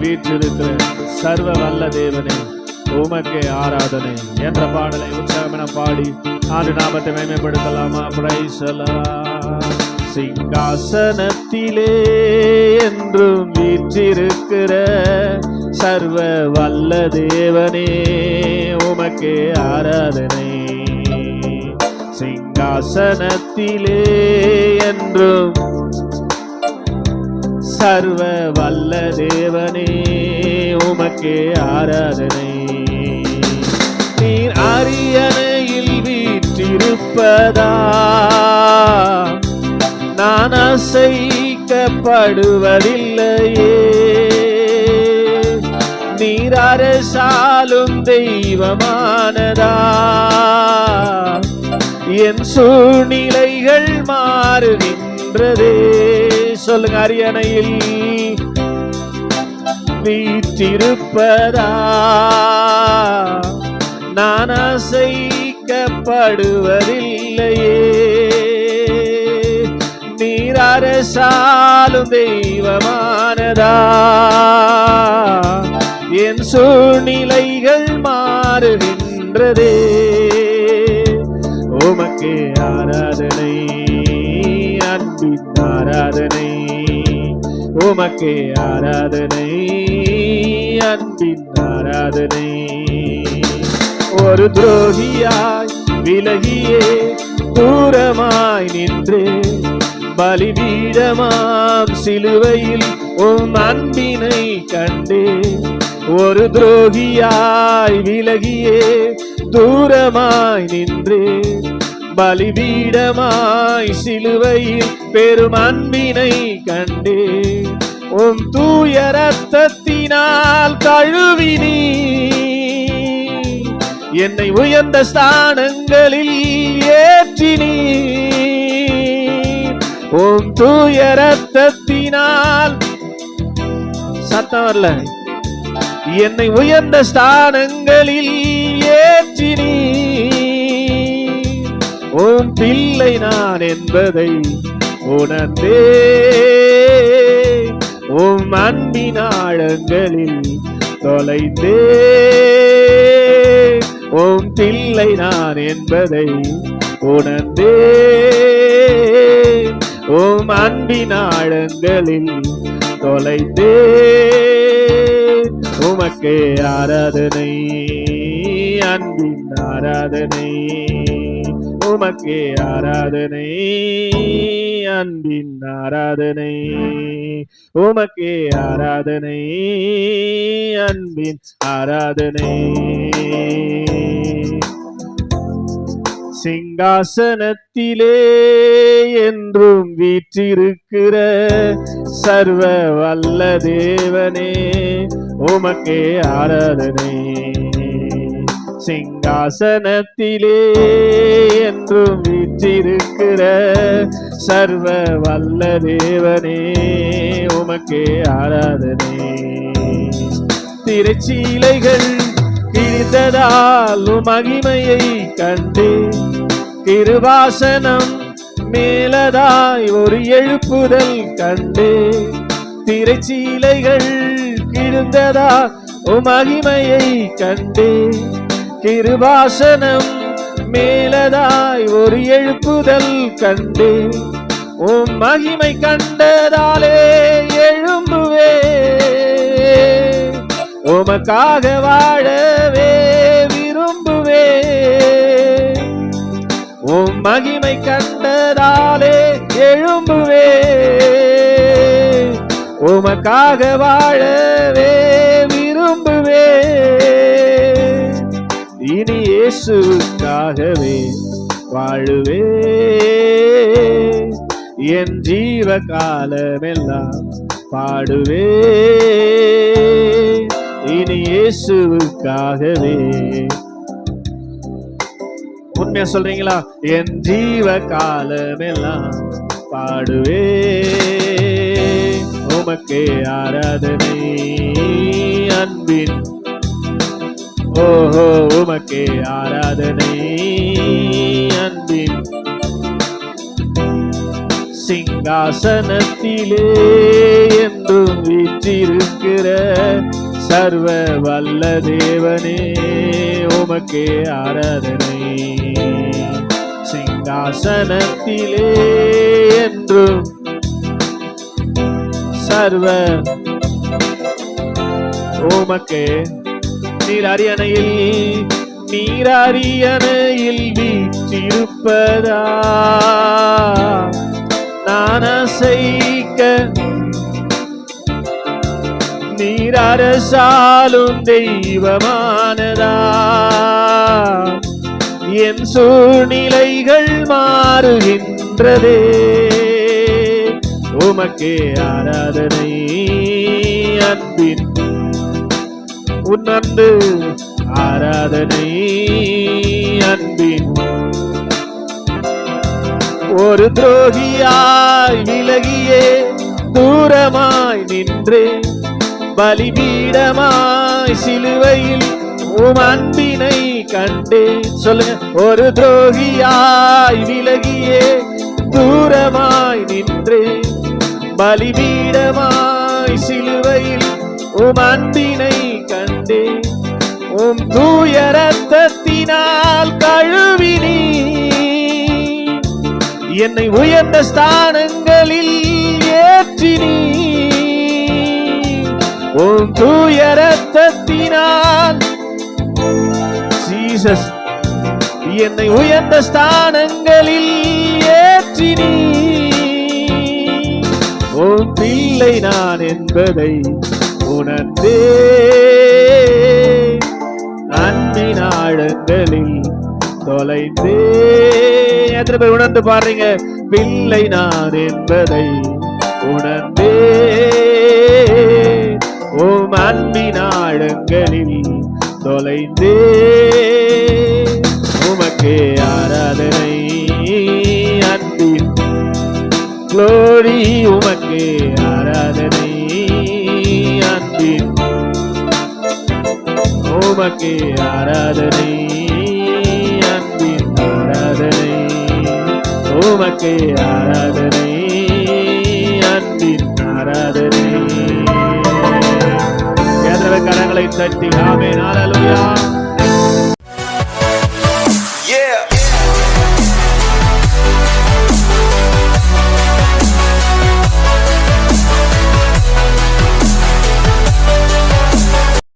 வீற்றிருக்கிற சர்வ வல்ல தேவனே உமக்கே ஆராதனை என்ற பாடலை உற்சாகமென பாடி ஆண்டு நாமத்தை மேம்படுத்தலாமா? Praise the Lord. சிங்காசனத்திலே என்றும் வீற்றிருக்கிற சர்வ வல்ல தேவனே உமக்கே ஆராதனை. சிங்காசனத்திலே என்றும் சர்வ வல்ல தேவனே உமக்கே ஆராதனை. நீர் அரியணையில் வீற்றிருப்பதா நான் அசைக்கப்படுவதில்லையே. நீர் அரசாலும் தெய்வமானதா என் சூழ்நிலைகள் மாறுகின்றதே. சொல்லுங்க, அரியணையில் வீற்றிருப்பதா நான் அசைக்கப்படுவதில்லையே. நீர் அரசாலும் தெய்வமானதா என் சூழ்நிலைகள் மாறுகின்றதே. உமக்கே ஆராதனை, அன்பின் ஆராதனை. உமக்கே ஆராதனை, அன்பின் ஆராதனை. ஒரு துரோகியாய் விலகியே தூரமாய் நின்று பலிபீடமாம் சிலுவையில் உம் அன்பினை கண்டே. ஒரு துரோகியாய் விலகியே தூரமாய் நின்று பலிபீடமாய் சிலுவையில் பெரும் அன்பினை கண்டே. உம் தூய ரத்தத்தினால் கழுவினீ என்னை உயர்ந்த ஸ்தானங்களில் ஏற்றினீ. உம் தூய ரத்தத்தினால், சத்தம் வரல, என்னை உயர்ந்த ஸ்தானங்களில் ஏற்றினீ. உம் பிள்ளை நான் என்பதை உணர்ந்தே உம் அன்பின் ஆழங்களில் தொலைந்தே. உம் பிள்ளை நான் என்பதை உணர்ந்தே உம் அன்பின் ஆழங்களில் தொலைந்தே. உமக்கே ஆராதனை, அன்பின் ஆராதனை. உமக்கே ஆராதனை, அன்பின் ஆராதனை. உமக்கே ஆராதனை, அன்பின் ஆராதனை. சிங்காசனத்திலே என்றும் வீற்றிருக்கிற சர்வ வல்ல தேவனே உமக்கே ஆராதனை. சிங்காசனத்திலே என்றும் வீற்றிருக்கிற சர்வ வல்ல தேவனே உமக்கே ஆராதனை. திரைச்சீலைகள் கிழிந்ததால் மகிமையை கண்டே. கிருபாசனம் மேலதாய் ஒரு எழுப்புதல் கண்டே. திரைச்சீலைகள் கிழிந்ததால் மகிமையை கண்டே. கிருபாசனம் மேலதாய் ஒரு எழுப்புதல் கண்டே. உம் மகிமை கண்டதாலே எழும்புவே. உமக்காக வாழவே விரும்புவே. உம் மகிமை கண்டதாலே எழும்புவே. உமக்காக வாழவே விரும்புவே. இனி இயேசுக்காகவே வாழுவே. என் ஜீவ காலமெல்லாம் பாடுவே. இனி இயேசுவுக்காகவே. உண்மையா சொல்றீங்களா? என் ஜீவ காலமெல்லாம் பாடுவே. உமக்கே ஆராதனை, அன்பின் ஓஹோ உமக்கே ஆராதனை, அன்பின் சிங்காசனத்திலே என்றும் வீற்றிருக்கிற சர்வ வல்ல தேவனே உமக்கே ஆராதனை. சிங்காசனத்திலே என்றும் சர்வ உமக்கே. நீர் அரியணையில் வீற்றிருப்பதா நான் அசைக்க, நீர் அரசாலும் தெய்வமானதா என் சூழ்நிலைகள் மாறுகின்றதே. உமக்கே ஆராதனை அன்பின் உன்னந்து ஆராதனை அன்பின். ஒரு துரோகியாய் விலகியே தூரமாய் நின்றே பலிபீடமாய் சிலுவையில் உம் அன்பினை கண்டே. சொல்லுங்க. ஒரு துரோகியாய் விலகியே தூரமாய் நின்றே பலிபீடமாய் சிலுவையில் உம் அன்பினை கண்டே. உம் தூய ரத்தத்தினால் கழுவினீ என்னை உயர்ந்த ஸ்தானங்களில் ஏற்றினீ. உம் தூய ரத்தத்தினால் ஜீசஸ் என்னை உயர்ந்த ஸ்தானங்களில் ஏற்றினீ. உம் பிள்ளை நான் என்பதை உணர்ந்தே அன்பின் ஆழங்களில் தொலைந்தே. எத்தனை பேர் உணர்ந்து பாருங்க. பிள்ளை நான் என்பதை உணர்ந்தே உம் அன்பின் ஆழங்களில் தொலைந்தே. உமக்கே ஆராதனை அன்பின் க்ளோரி. உமக்கே ஆராதனை அன்பின். உமக்கே ஆராதனை அன்பின் ஆராதனை. உமக்கே ஆராதனை அன்பின் ஆராதனை. கரங்களை தட்டி ஆமென். ஹல்லேலூயா.